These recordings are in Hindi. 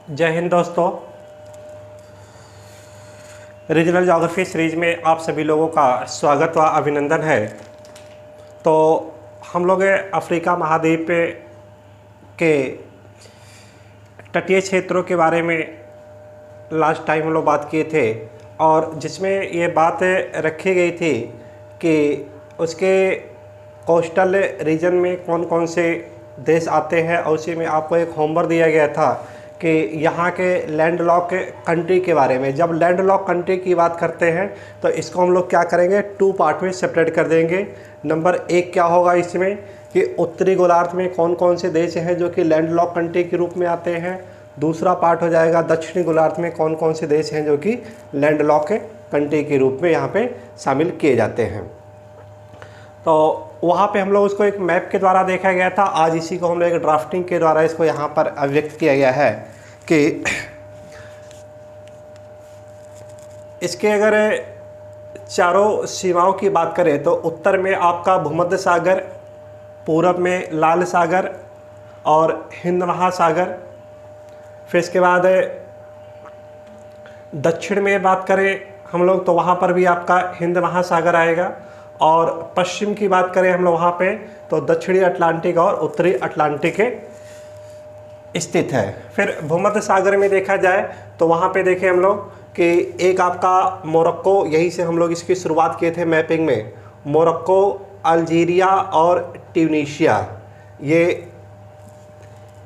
जय हिंद दोस्तों। रीजनल ज्योग्राफी सीरीज में आप सभी लोगों का स्वागत व अभिनंदन है। तो हम लोग अफ्रीका महाद्वीप के तटीय क्षेत्रों के बारे में लास्ट टाइम हम लोग बात किए थे और जिसमें ये बात रखी गई थी कि उसके कोस्टल रीजन में कौन कौन से देश आते हैं और उसी में आपको एक होमवर्क दिया गया था कि यहाँ के लैंडलॉक कंट्री के बारे में। जब लैंडलॉक कंट्री की बात करते हैं तो इसको हम लोग क्या करेंगे, टू पार्ट में सेपरेट कर देंगे। नंबर एक क्या होगा इसमें कि उत्तरी गोलार्ध में कौन कौन से देश हैं जो कि लैंडलॉक कंट्री के रूप में आते हैं। दूसरा पार्ट हो जाएगा दक्षिणी गोलार्ध में कौन कौन से देश हैं जो कि लैंडलॉक कंट्री के रूप में यहाँ पे शामिल किए जाते हैं। तो वहाँ पे हम लोग उसको एक मैप के द्वारा देखा गया था। आज इसी को हम लोग एक ड्राफ्टिंग के द्वारा इसको यहाँ पर अभिव्यक्त किया गया है कि इसके अगर चारों सीमाओं की बात करें तो उत्तर में आपका भूमध्य सागर, पूरब में लाल सागर और हिंद महासागर। फिर इसके बाद दक्षिण में बात करें हम लोग तो वहाँ पर भी आपका हिंद महासागर आएगा और पश्चिम की बात करें हम लोग वहाँ पे तो दक्षिणी अटलांटिक और उत्तरी अटलांटिक स्थित है। फिर भूमध्य सागर में देखा जाए तो वहाँ पे देखें हम लोग कि एक आपका मोरक्को, यहीं से हम लोग इसकी शुरुआत किए थे मैपिंग में। मोरक्को, अल्जीरिया और ट्यूनीशिया ये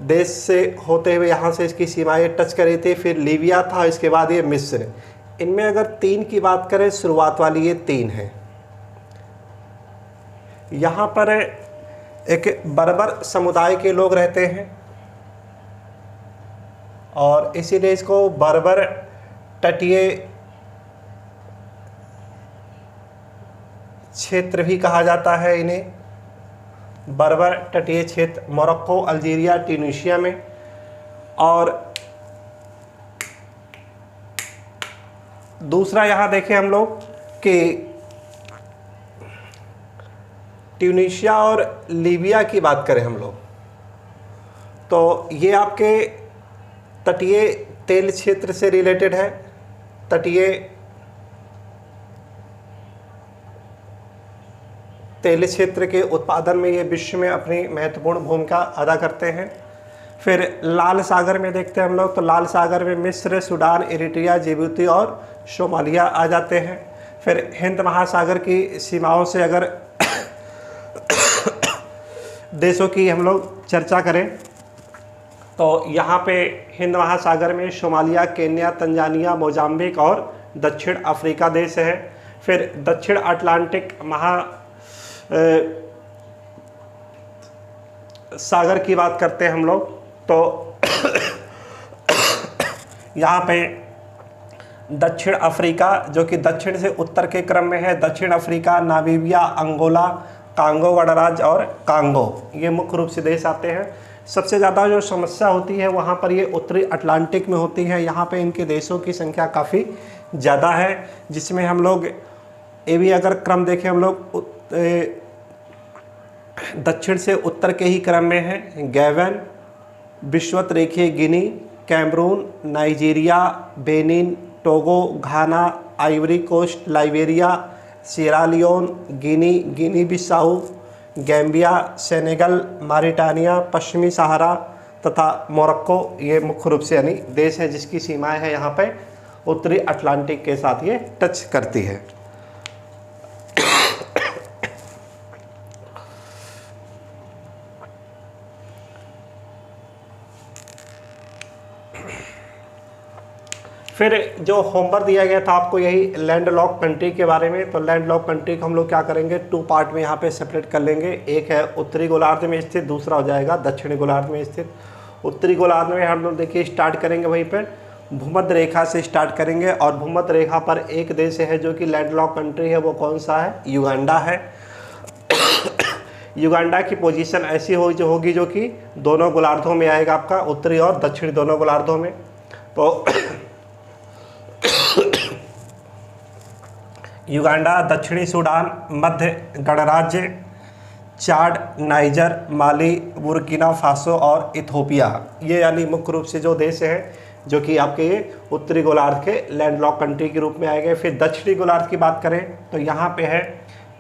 देश से होते हुए यहाँ से इसकी सीमाएँ टच करी थी। फिर लीबिया था, इसके बाद ये मिस्र। इनमें अगर तीन की बात करें, शुरुआत वाली ये तीन है। यहाँ पर एक बर्बर समुदाय के लोग रहते हैं और इसीलिए इसको बर्बर तटीय क्षेत्र भी कहा जाता है। इन्हें बर्बर तटीय क्षेत्र मोरक्को, अल्जीरिया, ट्यूनीशिया में। और दूसरा यहाँ देखें हम लोग कि ट्यूनीशिया और लीबिया की बात करें हम लोग तो ये आपके तटीय तेल क्षेत्र से रिलेटेड है। तटीय तेल क्षेत्र के उत्पादन में ये विश्व में अपनी महत्वपूर्ण भूमिका अदा करते हैं। फिर लाल सागर में देखते हैं हम लोग तो लाल सागर में मिस्र, सूडान, इरिट्रिया, जिबूती और सोमालिया आ जाते हैं। फिर हिंद महासागर की सीमाओं से अगर देशों की हम लोग चर्चा करें तो यहाँ पे हिंद महासागर में सोमालिया, केन्या, तंजानिया, मोजाम्बिक और दक्षिण अफ्रीका देश है। फिर दक्षिण अटलांटिक सागर की बात करते हैं हम लोग तो यहाँ पे दक्षिण अफ्रीका जो कि दक्षिण से उत्तर के क्रम में है, दक्षिण अफ्रीका, नामीबिया, अंगोला, कांगो गणराज्य और कांगो, ये मुख्य रूप से देश आते हैं। सबसे ज़्यादा जो समस्या होती है वहाँ पर ये उत्तरी अटलांटिक में होती है। यहाँ पे इनके देशों की संख्या काफ़ी ज़्यादा है, जिसमें हम लोग ये भी अगर क्रम देखें हम लोग दक्षिण से उत्तर के ही क्रम में है। गैबन, विषुवत रेखीय Guinea, Cameroon, Nigeria, Benin, Togo, Ghana, Ivory Coast, Liberia, Sierra Leone, Guinea Bissau, Gambia, Senegal, Mauritania, पश्चिमी सहारा तथा मोरक्को, ये मुख्य रूप से यानी देश है जिसकी सीमाएं हैं यहाँ पे उत्तरी अटलांटिक के साथ ये टच करती है। फिर जो होमवर्क दिया गया था आपको यही लैंडलॉक कंट्री के बारे में, तो लैंडलॉक कंट्री को हम लोग क्या करेंगे, टू पार्ट में यहाँ पे सेपरेट कर लेंगे। एक है उत्तरी गोलार्ध में स्थित, दूसरा हो जाएगा दक्षिणी गोलार्ध में स्थित। उत्तरी गोलार्ध में हम लोग देखिए स्टार्ट करेंगे वहीं पर भूमध्य रेखा से स्टार्ट करेंगे और भूमध्य रेखा पर एक देश है जो कि लैंडलॉक कंट्री है, वो कौन सा है, युगांडा है। युगांडा की पोजीशन ऐसी होगी जो कि दोनों गोलार्धों में आएगा, आपका उत्तरी और दक्षिणी दोनों गोलार्धों में। तो युगांडा, दक्षिणी सूडान, मध्य गणराज्य, चाड, नाइजर, माली, बुर्किना फासो और इथोपिया, ये यानी मुख्य रूप से जो देश हैं जो कि आपके ये उत्तरी गोलार्ध के लैंडलॉक कंट्री के रूप में आएंगे। फिर दक्षिणी गोलार्ध की बात करें तो यहाँ पे है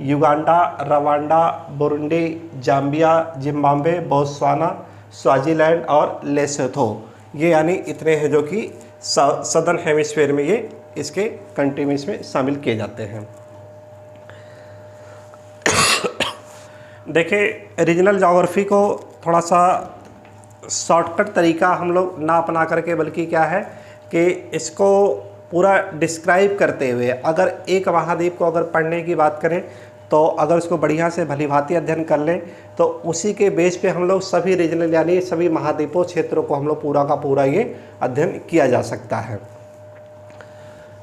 Uganda, Rwanda, Burundi, Zambia, Zimbabwe, Botswana, Swaziland और लेसोथो। ये यानी इतने हैं जो कि सदर्न हेमिस्फीयर में ये इसके कंट्री में इसमें शामिल किए जाते हैं। देखिए रीजनल ज्योग्राफी को थोड़ा सा शॉर्टकट तरीका हम लोग ना अपना करके, बल्कि क्या है कि इसको पूरा डिस्क्राइब करते हुए अगर एक महाद्वीप को अगर पढ़ने की बात करें तो अगर उसको बढ़िया से भलीभांति अध्ययन कर लें तो उसी के बेस पे हम लोग सभी रीजनल यानी सभी महाद्वीपों क्षेत्रों को हम लोग पूरा का पूरा ये अध्ययन किया जा सकता है।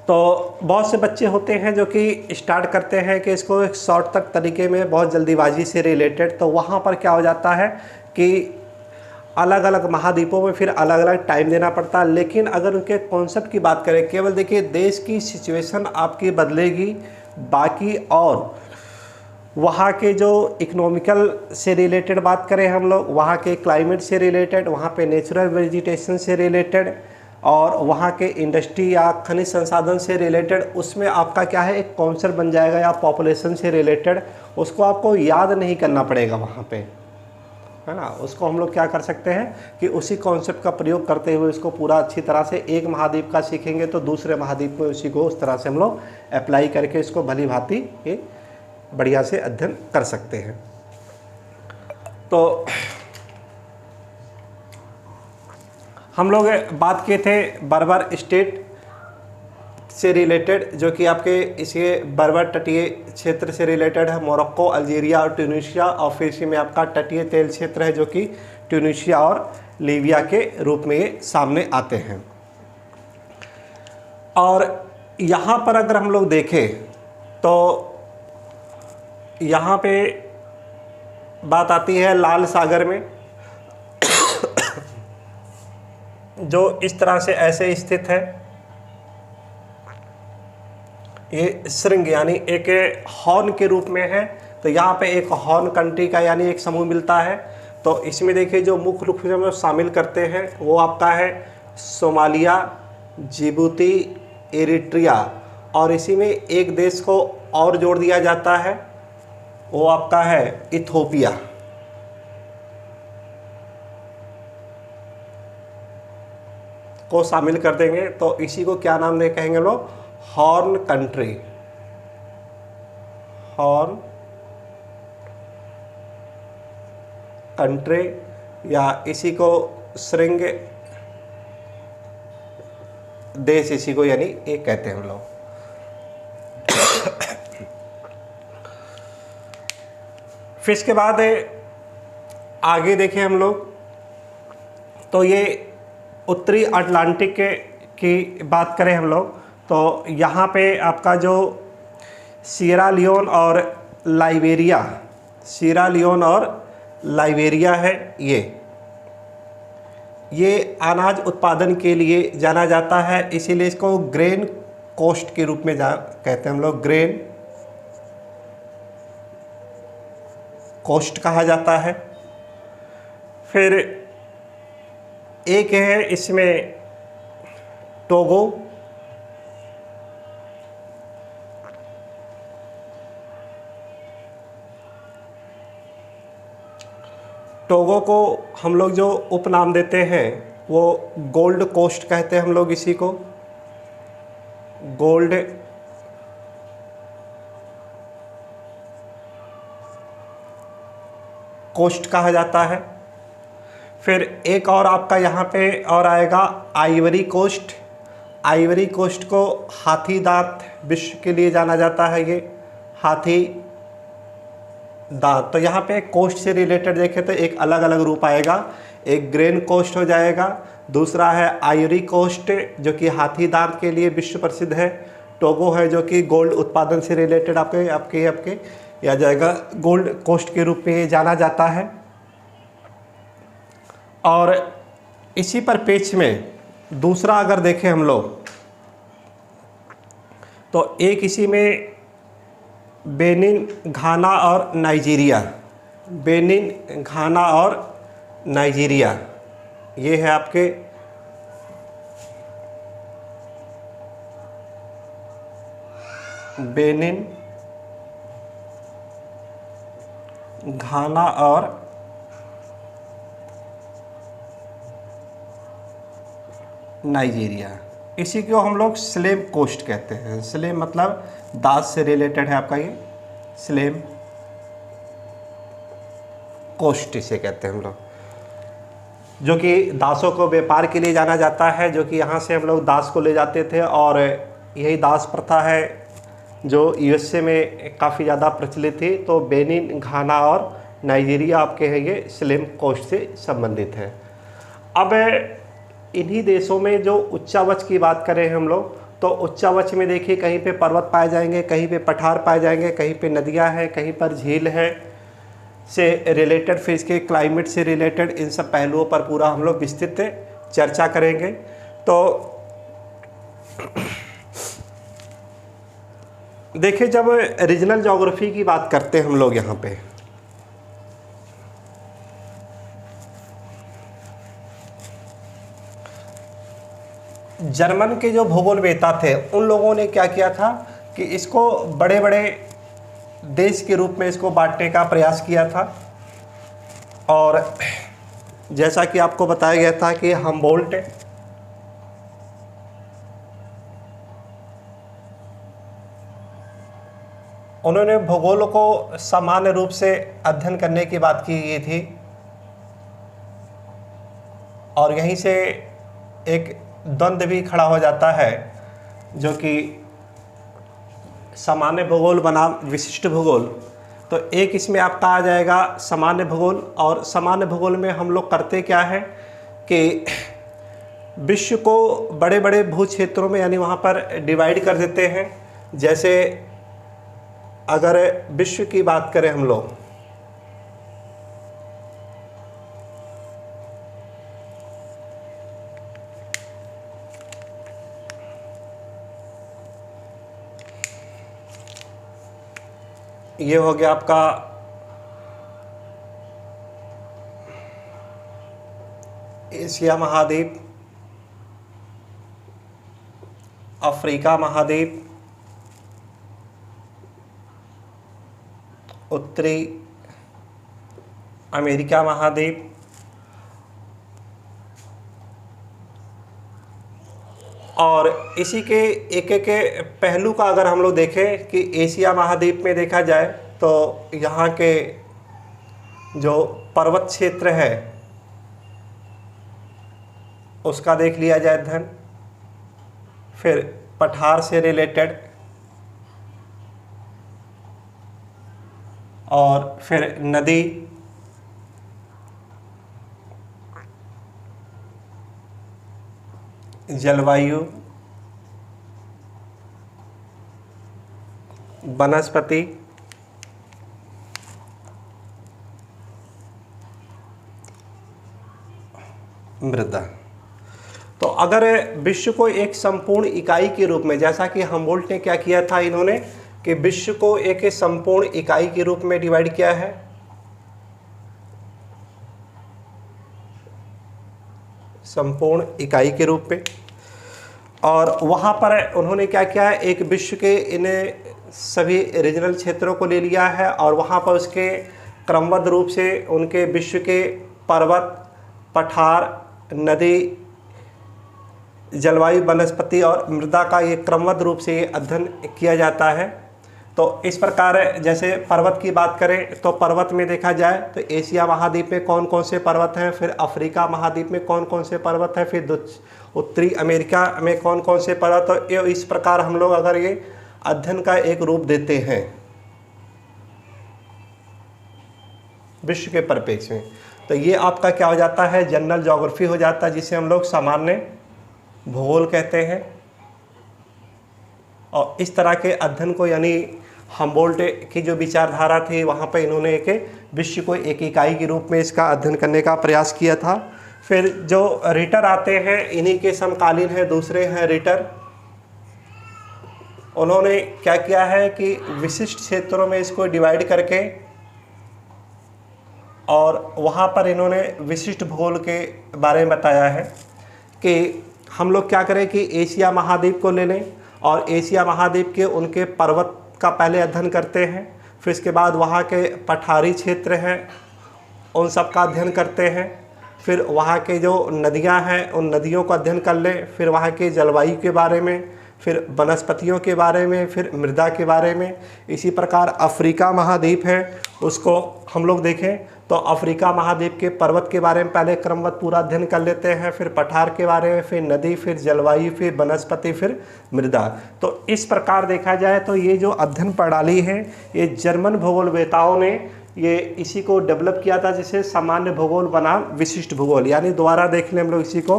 तो बहुत से बच्चे होते हैं जो कि स्टार्ट करते हैं कि इसको एक शॉर्ट तक तरीके में बहुत जल्दीबाजी से रिलेटेड, तो वहाँ पर क्या हो जाता है कि अलग अलग महाद्वीपों में फिर अलग अलग टाइम देना पड़ता है। लेकिन अगर उनके कॉन्सेप्ट की बात करें, केवल देखिए देश की सिचुएशन आपकी बदलेगी, बाकी और वहाँ के जो इकोनॉमिकल से रिलेटेड बात करें हम लोग, वहाँ के क्लाइमेट से रिलेटेड, वहाँ पे नेचुरल वेजिटेशन से रिलेटेड और वहाँ के इंडस्ट्री या खनिज संसाधन से रिलेटेड, उसमें आपका क्या है एक कॉन्सेप्ट बन जाएगा, या पॉपुलेशन से रिलेटेड उसको आपको याद नहीं करना पड़ेगा वहाँ पे, है ना। उसको हम लोग क्या कर सकते हैं कि उसी कॉन्सेप्ट का प्रयोग करते हुए इसको पूरा अच्छी तरह से एक महाद्वीप का सीखेंगे तो दूसरे महाद्वीप में उसी को उस तरह से हम लोग अप्लाई करके इसको भली भांति बढ़िया से अध्ययन कर सकते हैं। तो हम लोग बात किए थे बर्बर स्टेट से रिलेटेड, जो कि आपके इसी बर्बर तटीय क्षेत्र से रिलेटेड है, मोरक्को, अल्जीरिया और ट्यूनीशिया, और फिर इसी में आपका तटीय तेल क्षेत्र है जो कि ट्यूनीशिया और लीबिया के रूप में ये सामने आते हैं। और यहाँ पर अगर हम लोग देखें तो यहाँ पे बात आती है लाल सागर में, जो इस तरह से ऐसे स्थित है। ये श्रृंग यानी एक हॉर्न के रूप में है, तो यहाँ पे एक हॉर्न कंट्री का यानी एक समूह मिलता है। तो इसमें देखिए जो मुख्य रूप से हम लोग शामिल करते हैं वो आपका है सोमालिया, जिबूती, एरिट्रिया, और इसी में एक देश को और जोड़ दिया जाता है, वो आपका है इथोपिया। को शामिल कर देंगे तो इसी को क्या नाम दे कहेंगे लोग, हॉर्न कंट्री, हॉर्न कंट्री, या इसी को श्रृंग देश इसी को यानी ये कहते हैं हम लोग। फिर इसके बाद आगे देखें हम लोग तो ये उत्तरी अटलांटिक की बात करें हम लोग तो यहाँ पे आपका जो सीरा लियोन और लाइबेरिया, सीरा लियोन और लाइबेरिया है, ये अनाज उत्पादन के लिए जाना जाता है, इसीलिए इसको ग्रेन कोस्ट के रूप में कहते हैं हम लोग, ग्रेन कोस्ट कहा जाता है। फिर एक है इसमें टोगो, टोगो को हम लोग जो उपनाम देते हैं वो गोल्ड कोस्ट कहते हैं हम लोग, इसी को गोल्ड कोस्ट कहा जाता है। फिर एक और आपका यहाँ पे और आएगा आइवरी कोस्ट। आइवरी कोस्ट को हाथी दांत विश्व के लिए जाना जाता है, ये हाथी दांत। तो यहाँ पे कोस्ट से रिलेटेड देखें तो एक अलग अलग रूप आएगा, एक ग्रेन कोस्ट हो जाएगा, दूसरा है आइवरी कोस्ट जो कि हाथी दांत के लिए विश्व प्रसिद्ध है, टोगो है जो कि गोल्ड उत्पादन से रिलेटेड आपके या जाएगा गोल्ड कोस्ट के रूप में जाना जाता है। और इसी पर पेज में दूसरा अगर देखें हम लोग तो एक इसी में बेनिन, घाना और नाइजीरिया, बेनिन, घाना और नाइजीरिया, ये है आपके बेनिन, घाना और नाइजीरिया। इसी को हम लोग स्लेम कोस्ट कहते हैं। स्लेम मतलब दास से रिलेटेड है आपका ये, स्लेम कोस्ट इसे कहते हैं हम लोग, जो कि दासों को व्यापार के लिए जाना जाता है, जो कि यहाँ से हम लोग दास को ले जाते थे। और यही दास प्रथा है जो यूएसए में काफ़ी ज़्यादा प्रचलित थी। तो बेनिन, घाना और नाइजीरिया आपके हैं ये स्लेम कोस्ट से संबंधित है। अब इन्हीं देशों में जो उच्चावच की बात करें हम लोग, तो उच्चावच में देखिए कहीं पे पर्वत पाए जाएंगे, कहीं पे पठार पाए जाएंगे, कहीं पे नदियाँ हैं, कहीं पर झील है से रिलेटेड, फिर इसके क्लाइमेट से रिलेटेड, इन सब पहलुओं पर पूरा हम लोग विस्तृत चर्चा करेंगे। तो देखिए, जब रीजनल ज्योग्राफी की बात करते हैं हम लोग यहाँ पे, जर्मन के जो भूगोलवेत्ता थे उन लोगों ने क्या किया था कि इसको बड़े बड़े देश के रूप में इसको बांटने का प्रयास किया था। और जैसा कि आपको बताया गया था कि हमबोल्ट उन्होंने भूगोल को सामान्य रूप से अध्ययन करने की बात की गई थी। और यहीं से एक द्वंद्व भी खड़ा हो जाता है, जो कि सामान्य भूगोल बनाम विशिष्ट भूगोल। तो एक इसमें आपका आ जाएगा सामान्य भूगोल। और सामान्य भूगोल में हम लोग करते क्या है कि विश्व को बड़े बड़े भू क्षेत्रों में, यानी वहाँ पर डिवाइड कर देते हैं। जैसे अगर विश्व की बात करें हम लोग, ये हो गया आपका एशिया महाद्वीप, अफ्रीका महाद्वीप, उत्तरी अमेरिका महाद्वीप, और इसी के एक एक पहलू का अगर हम लोग देखें कि एशिया महाद्वीप में देखा जाए तो यहाँ के जो पर्वत क्षेत्र है उसका देख लिया जाए अध्ययन, फिर पठार से रिलेटेड, और फिर नदी, जलवायु, वनस्पति, मृदा। तो अगर विश्व को एक संपूर्ण इकाई के रूप में, जैसा कि हमबोल्ट ने क्या किया था, इन्होंने कि विश्व को एक संपूर्ण इकाई के रूप में डिवाइड किया है। संपूर्ण इकाई के रूप में। और वहाँ पर उन्होंने क्या किया है, एक विश्व के इन सभी रीजनल क्षेत्रों को ले लिया है और वहाँ पर उसके क्रमबद्ध रूप से उनके विश्व के पर्वत, पठार, नदी, जलवायु, वनस्पति और मृदा का ये क्रमबद्ध रूप से ये अध्ययन किया जाता है। तो इस प्रकार जैसे पर्वत की बात करें तो पर्वत में देखा जाए तो एशिया महाद्वीप में कौन कौन से पर्वत हैं, फिर अफ्रीका महाद्वीप में कौन कौन से पर्वत हैं, फिर उत्तरी अमेरिका में कौन कौन से पर्वत। तो इस प्रकार हम लोग अगर ये अध्ययन का एक रूप देते हैं विश्व के परिप्रेक्ष्य में, तो ये आपका क्या हो जाता है, जनरल ज्योग्राफी हो जाता है, जिसे हम लोग सामान्य भूगोल कहते हैं। और इस तरह के अध्ययन को, यानी हमबोल्ट की जो विचारधारा थी, वहाँ पे इन्होंने एक विश्व को एक इकाई के रूप में इसका अध्ययन करने का प्रयास किया था। फिर जो रिटर आते हैं, इन्हीं के समकालीन हैं, दूसरे हैं रिटर। उन्होंने क्या किया है कि विशिष्ट क्षेत्रों में इसको डिवाइड करके और वहाँ पर इन्होंने विशिष्ट भूगोल के बारे में बताया है कि हम लोग क्या करें कि एशिया महाद्वीप को ले लें और एशिया महाद्वीप के उनके पर्वत का पहले अध्ययन करते हैं। फिर इसके बाद वहाँ के पठारी क्षेत्र हैं उन सब का अध्ययन करते हैं। फिर वहाँ के जो नदियाँ हैं उन नदियों का अध्ययन कर लें। फिर वहाँ के जलवायु के बारे में, फिर वनस्पतियों के बारे में, फिर मृदा के बारे में। इसी प्रकार अफ्रीका महाद्वीप है उसको हम लोग देखें तो अफ्रीका महाद्वीप के पर्वत के बारे में पहले क्रमवत पूरा अध्ययन कर लेते हैं। फिर पठार के बारे में, फिर नदी, फिर जलवायु, फिर वनस्पति, फिर मृदा। तो इस प्रकार देखा जाए तो ये जो अध्ययन प्रणाली है ये जर्मन भूगोलवेताओं ने ये इसी को डेवलप किया था, जिसे सामान्य भूगोल बनाम विशिष्ट भूगोल। यानी दोबारा देख लें हम लोग इसी को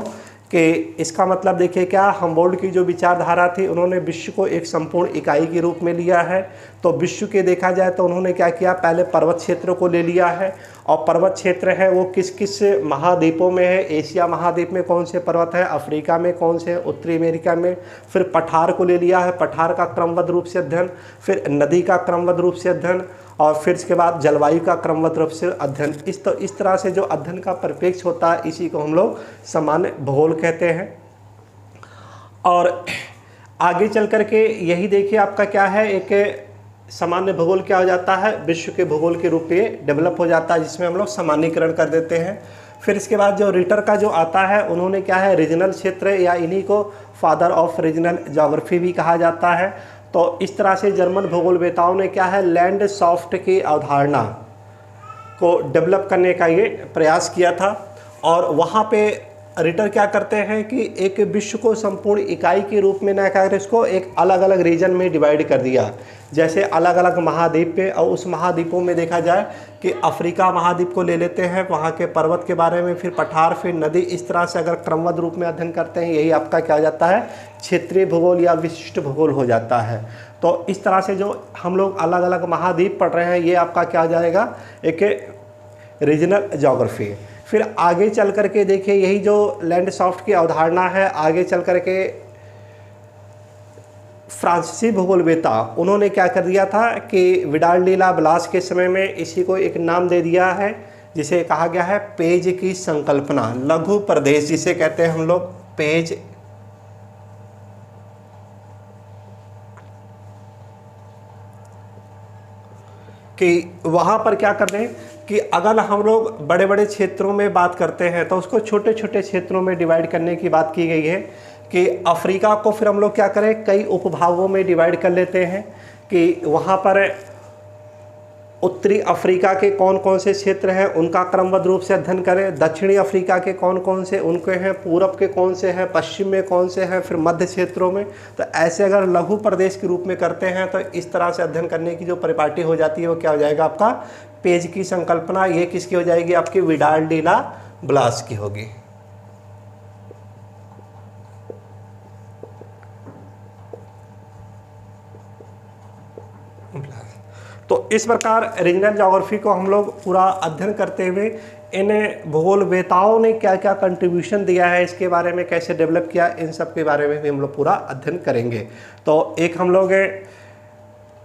कि इसका मतलब देखिए क्या, हम्बोल्ट की जो विचारधारा थी उन्होंने विश्व को एक संपूर्ण इकाई के रूप में लिया है। तो विश्व के देखा जाए तो उन्होंने क्या किया, पहले पर्वत क्षेत्र को ले लिया है और पर्वत क्षेत्र है वो किस किस महाद्वीपों में है। एशिया महाद्वीप में कौन से पर्वत है, अफ्रीका में कौन से, उत्तरी अमेरिका में। फिर पठार को ले लिया है, पठार का क्रमबद्ध रूप से अध्ययन, फिर नदी का क्रमबद्ध रूप से अध्ययन और फिर इसके बाद जलवायु का क्रमबद्ध रूप से अध्ययन। इस तरह से जो अध्ययन का परिप्रेक्ष्य होता है इसी को हम लोग सामान्य भूगोल कहते हैं। और आगे चल कर के यही देखिए आपका क्या है, एक सामान्य भूगोल क्या हो जाता है, विश्व के भूगोल के रूप में डेवलप हो जाता है, जिसमें हम लोग सामान्यीकरण कर देते हैं। फिर इसके बाद जो रिटर का जो आता है उन्होंने क्या है, रीजनल क्षेत्र या इन्हीं को फादर ऑफ रीजनल ज्योग्राफी भी कहा जाता है। तो इस तरह से जर्मन भूगोलवेताओं ने क्या है, लैंड सॉफ्ट की अवधारणा को डेवलप करने का ये प्रयास किया था। और वहाँ पे रिटर क्या करते हैं कि एक विश्व को संपूर्ण इकाई के रूप में ना कर इसको एक अलग अलग रीजन में डिवाइड कर दिया, जैसे अलग अलग महाद्वीप पे। और उस महाद्वीपों में देखा जाए कि अफ्रीका महाद्वीप को ले लेते हैं, वहाँ के पर्वत के बारे में, फिर पठार, फिर नदी। इस तरह से अगर क्रमबद्ध रूप में अध्ययन करते हैं यही आपका क्या हो जाता है, क्षेत्रीय भूगोल या विशिष्ट भूगोल हो जाता है। तो इस तरह से जो हम लोग अलग अलग महाद्वीप पढ़ रहे हैं ये आपका क्या हो जाएगा, एक रीजनल ज्योग्राफी। फिर आगे चल कर के देखिए यही जो लैंड सॉफ्ट की अवधारणा है, आगे चल कर के फ्रांसीसी भूगोलवेता उन्होंने क्या कर दिया था कि विडाल डी ला ब्लास के समय में इसी को एक नाम दे दिया है जिसे कहा गया है पेज की संकल्पना, लघु प्रदेश जिसे कहते हैं हम लोग पेज। कि वहाँ पर क्या कर रहे हैं कि अगर हम लोग बड़े बड़े क्षेत्रों में बात करते हैं तो उसको छोटे छोटे क्षेत्रों में डिवाइड करने की बात की गई है कि अफ्रीका को फिर हम लोग क्या करें, कई उपभागों में डिवाइड कर लेते हैं कि वहाँ पर उत्तरी अफ्रीका के कौन कौन से क्षेत्र हैं उनका क्रमबद्ध रूप से अध्ययन करें, दक्षिणी अफ्रीका के कौन कौन से उनके हैं, पूरब के कौन से हैं, पश्चिम में कौन से हैं, फिर मध्य क्षेत्रों में। तो ऐसे अगर लघु प्रदेश के रूप में करते हैं तो इस तरह से अध्ययन करने की जो परिपाटी हो जाती है वो क्या हो जाएगा आपका, पेज की संकल्पना। ये किसकी हो जाएगी, आपकी विडाल डी ला ब्लास की होगी। तो इस प्रकार रीजनल ज्योग्राफी को हम लोग पूरा अध्ययन करते हुए इन भूगोलवेताओं ने क्या क्या कंट्रीब्यूशन दिया है, इसके बारे में कैसे डेवलप किया, इन सब के बारे में भी हम लोग पूरा अध्ययन करेंगे। तो एक हम लोग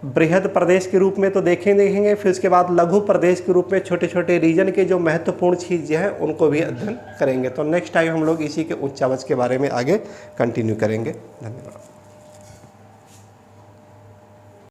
बृहद प्रदेश के रूप में तो देखेंगे, फिर उसके बाद लघु प्रदेश के रूप में छोटे छोटे रीजन के जो महत्वपूर्ण चीज़ें हैं उनको भी अध्ययन करेंगे। तो नेक्स्ट टाइम हम लोग इसी के उच्चावच के बारे में आगे कंटिन्यू करेंगे। धन्यवाद।